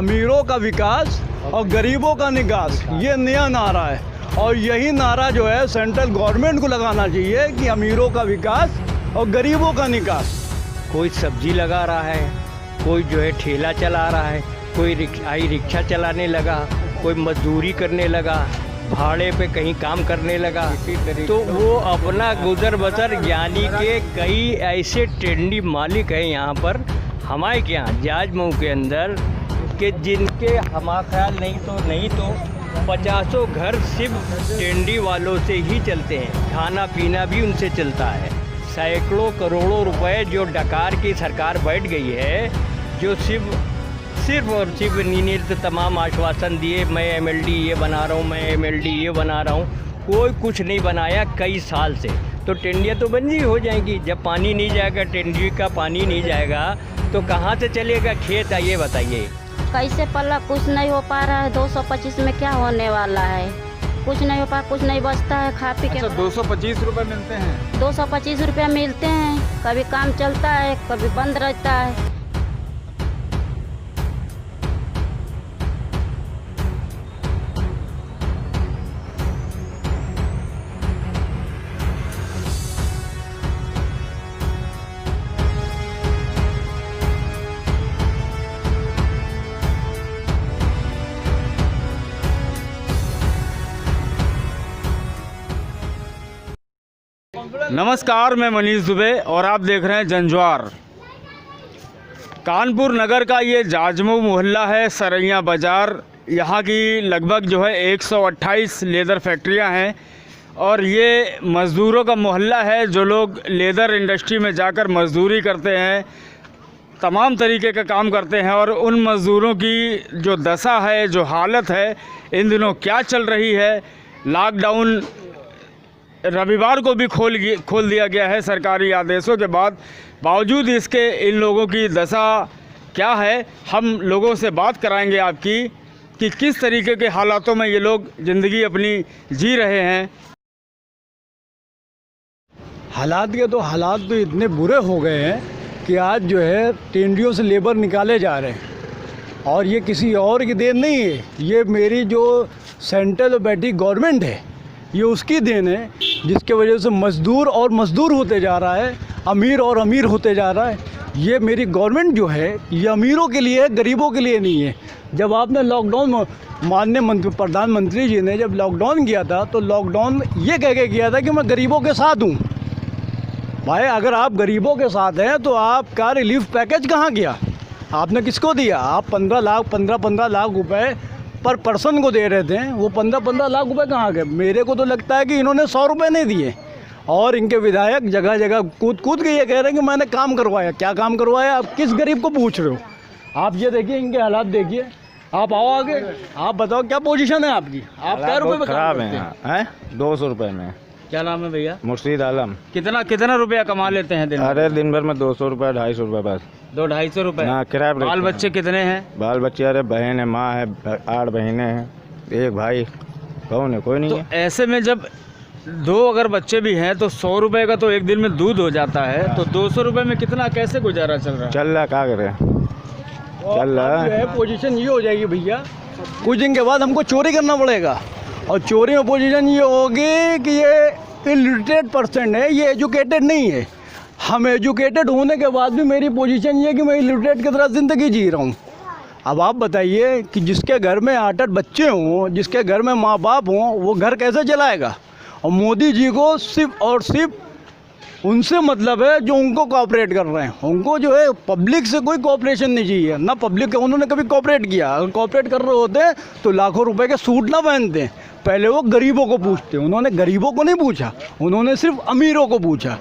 अमीरों का विकास और गरीबों का निकास, ये नया नारा है। और यही नारा जो है सेंट्रल गवर्नमेंट को लगाना चाहिए कि अमीरों का विकास और गरीबों का निकास। कोई सब्जी लगा रहा है, कोई जो है ठेला चला रहा है, कोई रिक्शा चलाने लगा, कोई मजदूरी करने लगा, भाड़े पे कहीं काम करने लगा, तो वो अपना गुजर बसर, यानी कि कई ऐसे ट्रेंडी मालिक हैं यहाँ पर हमारे के यहाँ जाजमऊ के अंदर कि जिनके हमारा ख्याल नहीं तो 50 घर सिर्फ ट्रेंडी वालों से ही चलते हैं। खाना पीना भी उनसे चलता है। सैकड़ों करोड़ों रुपए जो डकार की सरकार बैठ गई है, जो सिर्फ और सिर्फ नीनीत तमाम आश्वासन दिए, मैं एमएलडी ये बना रहा हूँ, मैं एमएलडी ये बना रहा हूँ, कोई कुछ नहीं बनाया कई साल से। तो टेंडियाँ तो बंद ही हो जाएंगी। जब पानी नहीं जाएगा, टेंडी का पानी नहीं जाएगा तो कहाँ से चलेगा खेत, ये बताइए। कैसे पल्ला कुछ नहीं हो पा रहा है। 225 में क्या होने वाला है, कुछ नहीं हो पा, कुछ नहीं बचता है खा पी के। अच्छा, 225 रुपये मिलते हैं। 225 रुपया मिलते हैं, कभी काम चलता है कभी बंद रहता है। नमस्कार, मैं मनीष दुबे और आप देख रहे हैं जंजवार। कानपुर नगर का ये जाजमऊ मोहल्ला है, सरैया बाज़ार। यहाँ की लगभग जो है 128 लेदर फैक्ट्रियाँ हैं और ये मज़दूरों का मोहल्ला है। जो लोग लेदर इंडस्ट्री में जाकर मज़दूरी करते हैं, तमाम तरीके का काम करते हैं, और उन मज़दूरों की जो दशा है, जो हालत है इन दिनों क्या चल रही है। लॉकडाउन रविवार को भी खोल दिया गया है सरकारी आदेशों के बाद, बावजूद इसके इन लोगों की दशा क्या है, हम लोगों से बात कराएंगे आपकी कि किस तरीके के हालातों में ये लोग ज़िंदगी अपनी जी रहे हैं। हालात तो इतने बुरे हो गए हैं कि आज जो है टेंडियों से लेबर निकाले जा रहे हैं। और ये किसी और की देन नहीं है, ये मेरी जो सेंट्रल बैठी गवर्नमेंट है, ये उसकी देन है, जिसके वजह से मज़दूर होते जा रहा है, अमीर और अमीर होते जा रहा है। ये मेरी गवर्नमेंट जो है ये अमीरों के लिए है, गरीबों के लिए नहीं है। जब आपने लॉकडाउन, माननीय प्रधानमंत्री जी ने जब लॉकडाउन किया था तो लॉकडाउन ये कह के किया था कि मैं गरीबों के साथ हूँ। भाई, अगर आप गरीबों के साथ हैं तो आपका रिलीफ पैकेज कहाँ गया? आपने किसको दिया? आप 15 लाख रुपए पर पर्सन को दे रहे थे, वो 15 लाख रुपए कहाँ गए? मेरे को तो लगता है कि इन्होंने 100 रुपये नहीं दिए। और इनके विधायक जगह जगह कूद के ये कह रहे हैं कि मैंने काम करवाया। क्या काम करवाया? आप किस गरीब को पूछ रहे हो? आप ये देखिए, इनके हालात देखिए। आप आओ आगे, आप बताओ क्या पोजीशन है आपकी? आप क्या रुपये में खराब हैं? 200 रुपये में। क्या नाम है भैया? मुर्शीद आलम। कितना रुपया कमा लेते हैं दिन? अरे दिन भर में 200 रुपये, 250 रुपये बस। 200-250 रुपये? हाँ, किराया। बाल बच्चे कितने हैं? बाल बच्चे, अरे बहन है, माँ है, 8 बहनें हैं, एक भाई। कौन है? कोई नहीं है। तो ऐसे में जब 2 अगर बच्चे भी हैं तो 100 रुपये का तो एक दिन में दूध हो जाता है। तो 200 रुपये में कितना, कैसे गुजारा चल रहा है? चल रहा, क्या करें, चल रहा है। पोजीशन ये हो जाएगी भैया, कुछ दिन के बाद हमको चोरी करना पड़ेगा। और चोरी में पोजीशन ये होगी कि ये इलिटरेट पर्सन है, ये एजुकेटेड नहीं है। हम एजुकेटेड होने के बाद भी मेरी पोजीशन ये है कि मैं इलिटरेट की तरह ज़िंदगी जी रहा हूँ। अब आप बताइए कि जिसके घर में 8 बच्चे हों, जिसके घर में माँ बाप हों, वो घर कैसे चलाएगा? और मोदी जी को सिर्फ और सिर्फ उनसे मतलब है जो उनको कोऑपरेट कर रहे हैं। उनको जो है पब्लिक से कोई कोऑपरेशन नहीं चाहिए, ना पब्लिक उन्होंने कभी कोऑपरेट किया। अगर कोऑपरेट कर रहे होते तो लाखों रुपए के सूट ना पहनते। पहले वो गरीबों को पूछते, उन्होंने गरीबों को नहीं पूछा, उन्होंने सिर्फ अमीरों को पूछा।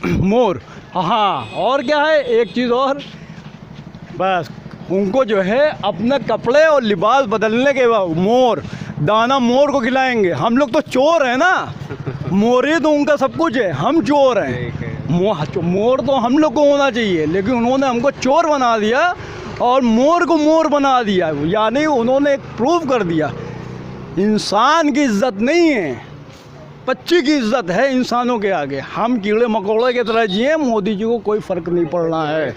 मोर, हाँ, और क्या है, एक चीज़ और, बस उनको जो है अपने कपड़े और लिबास बदलने के बाद मोर, दाना मोर को खिलाएंगे। हम लोग तो चोर हैं ना, मोर ही तो उनका सब कुछ है, हम चोर हैं। मोर तो हम लोग को होना चाहिए, लेकिन उन्होंने हमको चोर बना दिया और मोर को मोर बना दिया। यानी उन्होंने एक प्रूव कर दिया इंसान की इज्जत नहीं है, पक्षी की इज्जत है इंसानों के आगे। हम कीड़े मकोड़े की तरह जिए, मोदी जी को कोई फ़र्क नहीं पड़ रहा है।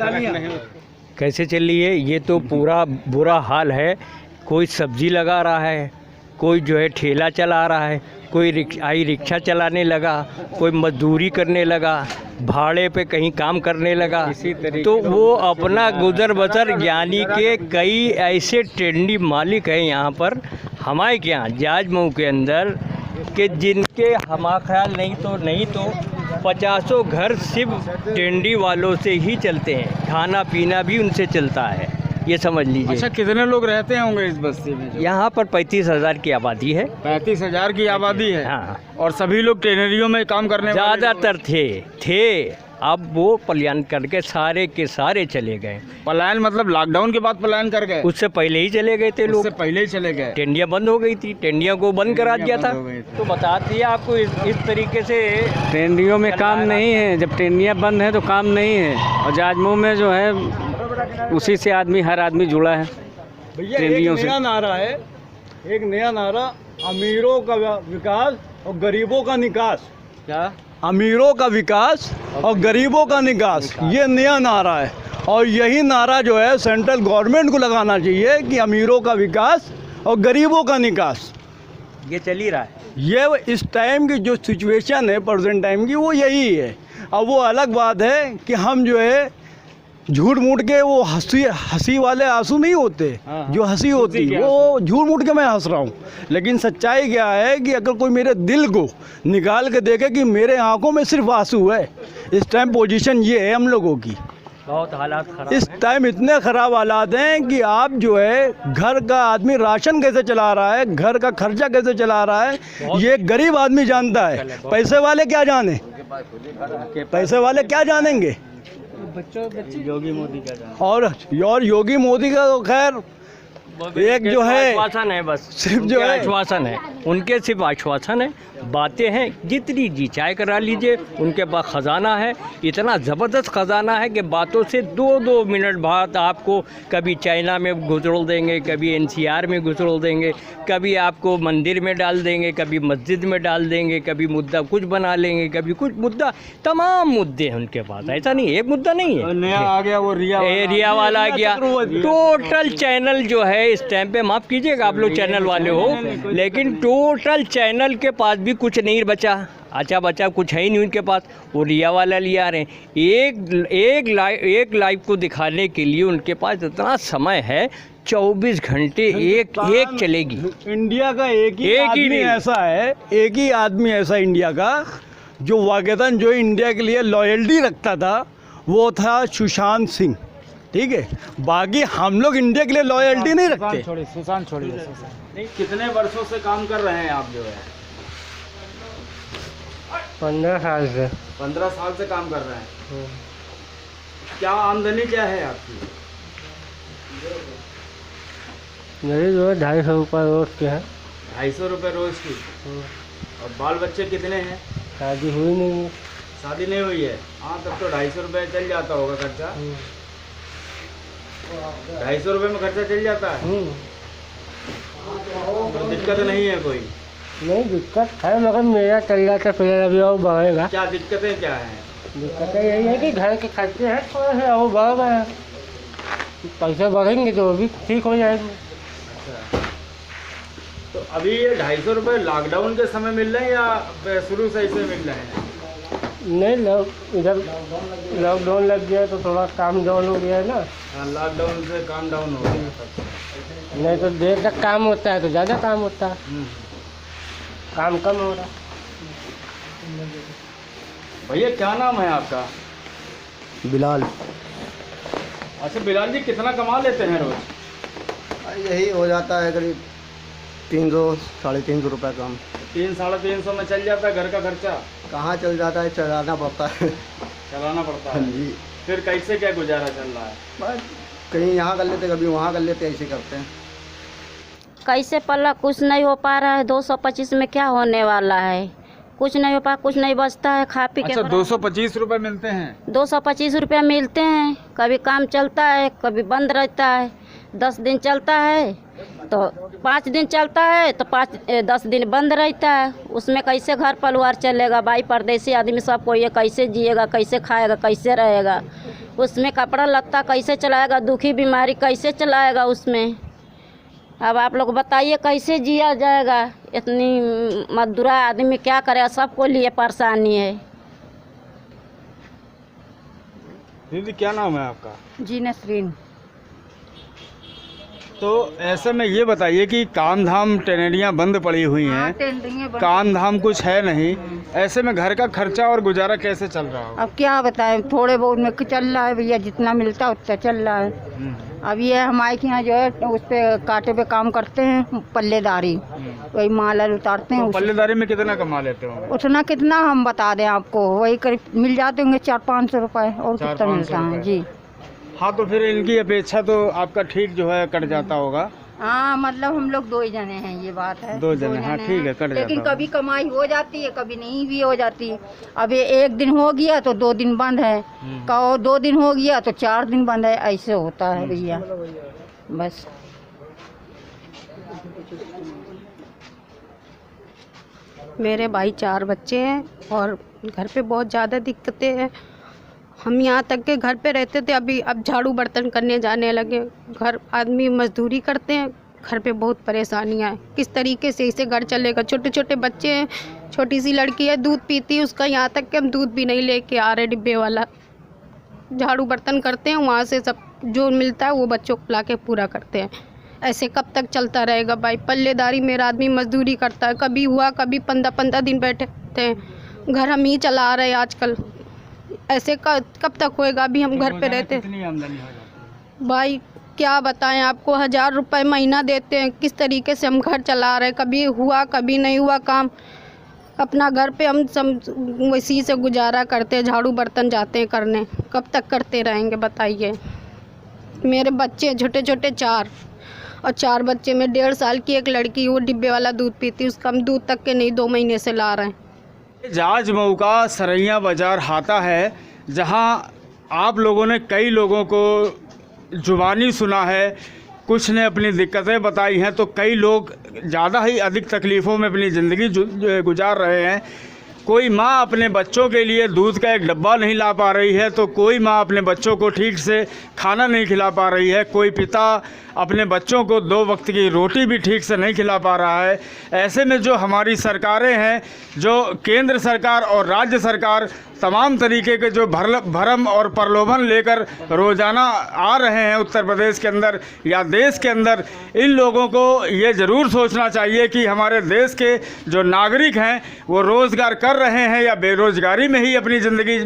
कैसे चल रही है? ये तो पूरा बुरा हाल है। कोई सब्जी लगा रहा है, कोई जो है ठेला चला रहा है, कोई रिक्शा चलाने लगा, कोई मजदूरी करने लगा, भाड़े पे कहीं काम करने लगा। तो वो अपना गुजर बसर, यानी कि कई ऐसे ट्रेंडी मालिक हैं यहाँ पर हमारे के यहाँ जाजमऊ के अंदर कि जिनके हमारा ख्याल नहीं तो 50 घर सिर्फ टेंडी वालों से ही चलते हैं। खाना पीना भी उनसे चलता है, ये समझ लीजिए। अच्छा, कितने लोग रहते होंगे इस बस्ती में? यहाँ पर 35,000 की आबादी है। 35,000 की आबादी है। हाँ, और सभी लोग टेनरियों में काम करने वाले ज़्यादातर थे। अब वो पलायन करके सारे के सारे चले गए। पलायन मतलब लॉकडाउन के बाद पलायन कर गए? उससे पहले ही चले गए थे लोग। उससे पहले ही चले गए। टेंडियाँ बंद हो गई थी, टेंडियों को बंद करा दिया था। तो बता दिया आपको इस तरीके से टेंडियों में काम नहीं है। जब टेंडियाँ बंद है तो काम नहीं है। और जाजमऊ में जो है उसी से हर आदमी जुड़ा है भैया। एक नया नारा है, एक नया नारा, अमीरों का विकास और गरीबों का निकास। क्या? अमीरों का विकास और गरीबों का निकास, ये नया नारा है। और यही नारा जो है सेंट्रल गवर्नमेंट को लगाना चाहिए कि अमीरों का विकास और गरीबों का निकास। ये चल ही रहा है। ये इस टाइम की जो सिचुएशन है, प्रेजेंट टाइम की, वो यही है। अब वो अलग बात है कि हम जो है झूठ मूठ के वो हंसी वाले आंसू नहीं होते, जो हंसी होती है वो झूठ मूठ के मैं हंस रहा हूँ। लेकिन सच्चाई क्या है कि अगर कोई मेरे दिल को निकाल के देखे कि मेरे आंखों में सिर्फ आंसू है, इस टाइम पोजीशन ये है हम लोगों की। बहुत हालात खराब इस टाइम इतने ख़राब हालात हैं कि आप जो है घर का आदमी राशन कैसे चला रहा है, घर का खर्चा कैसे चला रहा है, ये गरीब आदमी जानता है। पैसे वाले क्या जाने, पैसे वाले क्या जानेंगे। योगी मोदी का और योगी मोदी का तो खैर एक जो है आश्वासन है, बस सिर्फ जो है आश्वासन है, उनके सिर्फ आश्वासन है। बातें हैं जितनी जी चाय करा लीजिए, उनके पास ख़जाना है, इतना ज़बरदस्त ख़जाना है कि बातों से 2-2 मिनट बाद आपको कभी चाइना में घुसड़ोल देंगे, कभी NCR में घुसड़ोल देंगे, कभी आपको मंदिर में डाल देंगे, कभी मस्जिद में डाल देंगे, कभी मुद्दा कुछ बना लेंगे, कभी कुछ मुद्दा, तमाम मुद्दे हैं उनके पास। ऐसा नहीं, एक मुद्दा नहीं है। नया आ गया वो रिया वाला आ गया। टोटल चैनल जो है इस टाइम पे, माफ़ कीजिएगा आप लोग चैनल वाले हो, लेकिन टोटल चैनल के पास भी कुछ नहीं बचा, बचा कुछ है ही नहीं उनके पास। वो रिया वाला लिया रहे हैं। एक लाइव को दिखाने के लिए उनके पास इतना समय है, 24 घंटे एक चलेगी। इंडिया का एक ही आदमी ऐसा है, एक ही आदमी ऐसा इंडिया का जो वाकईतन जो इंडिया के लिए लॉयल्टी रखता था, वो था सुशांत सिंह। ठीक है, बाकी हम लोग इंडिया के लिए लॉयल्टी नहीं रखते। सुशांत छोड़िए। कितने वर्षों से काम कर रहे हैं आप जो है? 15 साल से। 15 साल से काम कर रहे हैं। क्या आमदनी क्या है आपकी? मेरी जो है 250 रुपये रोज के है। 250 रुपये रोज की। और बाल बच्चे कितने हैं? शादी हुई नहीं है। शादी नहीं हुई है? हाँ, तब तो 250 रुपये चल जाता होगा खर्चा। 250 रुपये में खर्चा चल जाता है। तो दिक्कत नहीं है कोई? नहीं, दिक्कत है, मगर मेरा चल जाता, फिर अभी और बढ़ेगा। क्या दिक्कतें क्या हैं? दिक्कतें यही है कि घर के खर्चे हैं थोड़ा सा और बढ़ गए हैं। पैसे बढ़ेंगे तो वो भी ठीक हो जाएंगे। तो अभी ये 250 रुपये लॉकडाउन के समय मिल रहे हैं या शुरू से ऐसे मिल रहे हैं? नहीं, इधर लॉकडाउन लग गया तो थोड़ा काम डाउन हो गया है ना। हाँ, लॉकडाउन से काम डाउन हो गया। नहीं तो देर तक काम होता है तो ज़्यादा काम होता है, काम कम हो रहा। भैया क्या नाम है आपका? बिलाल। अच्छा बिलाल जी, कितना कमा लेते हैं रोज? यही हो जाता है करीब 300-350 रुपये कम। 300-350 में चल जाता है घर का खर्चा? कहाँ चल जाता है, चलाना पड़ता है। चलाना पड़ता है। हाँ जी। फिर कैसे क्या गुजारा चल रहा है? बस कहीं यहाँ कर लेते, कभी वहाँ कर लेते, ऐसे करते हैं। कैसे पल्ला कुछ नहीं हो पा रहा है। 225 में क्या होने वाला है, कुछ नहीं हो पा, कुछ नहीं बचता है खा पी के। अच्छा, 225 रुपये मिलते हैं? 225 रुपया मिलते हैं। कभी काम चलता है, कभी बंद रहता है। 10 दिन चलता है तो 5 दिन चलता है तो 10 दिन बंद रहता है। उसमें कैसे घर परिवार चलेगा? भाई परदेसी आदमी सब कोई है, कैसे जिएगा, कैसे खाएगा, कैसे रहेगा? उसमें कपड़ा लत्ता कैसे चलाएगा, दुखी बीमारी कैसे चलाएगा उसमें। अब आप लोग बताइए कैसे जिया जाएगा, इतनी मजदूरा आदमी क्या करे, सबको लिए परेशानी है। दीदी क्या नाम है आपका? जी नसरीन। तो ऐसे में ये बताइए कि काम धाम टेनरियाँ बंद पड़ी हुई हैं, काम धाम कुछ है नहीं, ऐसे में घर का खर्चा और गुजारा कैसे चल रहा हो? अब क्या बताएं, थोड़े बहुत में चल रहा है भैया, जितना मिलता है उतना चल रहा है। अब ये हमारे यहाँ जो है उस पे कांटे पे काम करते हैं, पल्लेदारी, वही माल उतारते हैं। तो पल्लेदारी में कितना कमा लेते हो? उतना कितना हम बता दें आपको, वही करीब मिल जाते होंगे 400-500 रुपये, और कितना मिलता है जी। हाँ, तो फिर इनकी अपेक्षा तो आपका ठीक जो है कट जाता होगा। हाँ, मतलब हम लोग 2 ही जने हैं, ये बात है। 2 जने, हाँ ठीक है, कट जाता लेकिन होगा। कभी कमाई हो जाती है, कभी नहीं भी हो जाती। अब ये 1 दिन हो गया तो 2 दिन बंद है, 2 दिन हो गया तो 4 दिन बंद है, ऐसे होता है भैया बस। मेरे भाई 4 बच्चे हैं और घर पे बहुत ज़्यादा दिक्कतें हैं। हम यहाँ तक के घर पे रहते थे, अब झाड़ू बर्तन करने जाने लगे। घर आदमी मजदूरी करते हैं, घर पे बहुत परेशानियाँ हैं। किस तरीके से इसे घर चलेगा? छोटे छोटे बच्चे हैं, छोटी सी लड़की है, दूध पीती है उसका, यहाँ तक कि हम दूध भी नहीं लेके आ रहे डिब्बे वाला। झाड़ू बर्तन करते हैं, वहाँ से सब जो मिलता है वो बच्चों को ला के पूरा करते हैं। ऐसे कब तक चलता रहेगा भाई? पल्लेदारी मेरा आदमी मजदूरी करता है, कभी हुआ कभी 15-15 दिन बैठे हैं, घर हम ही चला रहे हैं आजकल। ऐसे कब तक होएगा? अभी हम घर पे रहते हैं। कितनी आमदनी हो जाती है भाई क्या बताएं आपको, 1000 रुपये महीना देते हैं, किस तरीके से हम घर चला रहे हैं। कभी हुआ कभी नहीं हुआ काम, अपना घर पे हम सब इसी से गुजारा करते हैं, झाड़ू बर्तन जाते हैं करने। कब तक करते रहेंगे बताइए? मेरे बच्चे छोटे छोटे 4 और 4 बच्चे में 1.5 साल की एक लड़की, वो डिब्बे वाला दूध पीती, उसका हम दूध तक के नहीं 2 महीने से ला रहे हैं। जाजमऊ का सरैया बाज़ार हाता है, जहां आप लोगों ने कई लोगों को जुबानी सुना है, कुछ ने अपनी दिक्कतें बताई हैं, तो कई लोग ज़्यादा ही अधिक तकलीफ़ों में अपनी ज़िंदगी गुजार रहे हैं। कोई माँ अपने बच्चों के लिए दूध का एक डब्बा नहीं ला पा रही है, तो कोई माँ अपने बच्चों को ठीक से खाना नहीं खिला पा रही है, कोई पिता अपने बच्चों को 2 वक्त की रोटी भी ठीक से नहीं खिला पा रहा है। ऐसे में जो हमारी सरकारें हैं, जो केंद्र सरकार और राज्य सरकार तमाम तरीके के जो भरम और प्रलोभन लेकर रोज़ाना आ रहे हैं उत्तर प्रदेश के अंदर या देश के अंदर, इन लोगों को ये ज़रूर सोचना चाहिए कि हमारे देश के जो नागरिक हैं वो रोज़गार कर रहे हैं या बेरोज़गारी में ही अपनी ज़िंदगी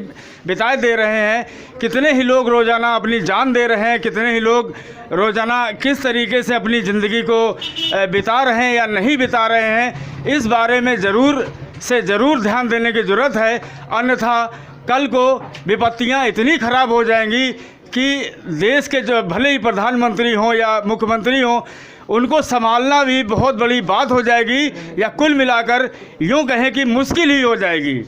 बिताए दे रहे हैं। कितने ही लोग रोज़ाना अपनी जान दे रहे हैं, कितने ही लोग रोज़ाना किस तरीके से अपनी ज़िंदगी को बिता रहे हैं या नहीं बिता रहे हैं, इस बारे में ज़रूर ध्यान देने की ज़रूरत है। अन्यथा कल को विपत्तियां इतनी ख़राब हो जाएंगी कि देश के जो भले ही प्रधानमंत्री हों या मुख्यमंत्री हों, उनको संभालना भी बहुत बड़ी बात हो जाएगी, या कुल मिलाकर यूँ कहें कि मुश्किल ही हो जाएगी।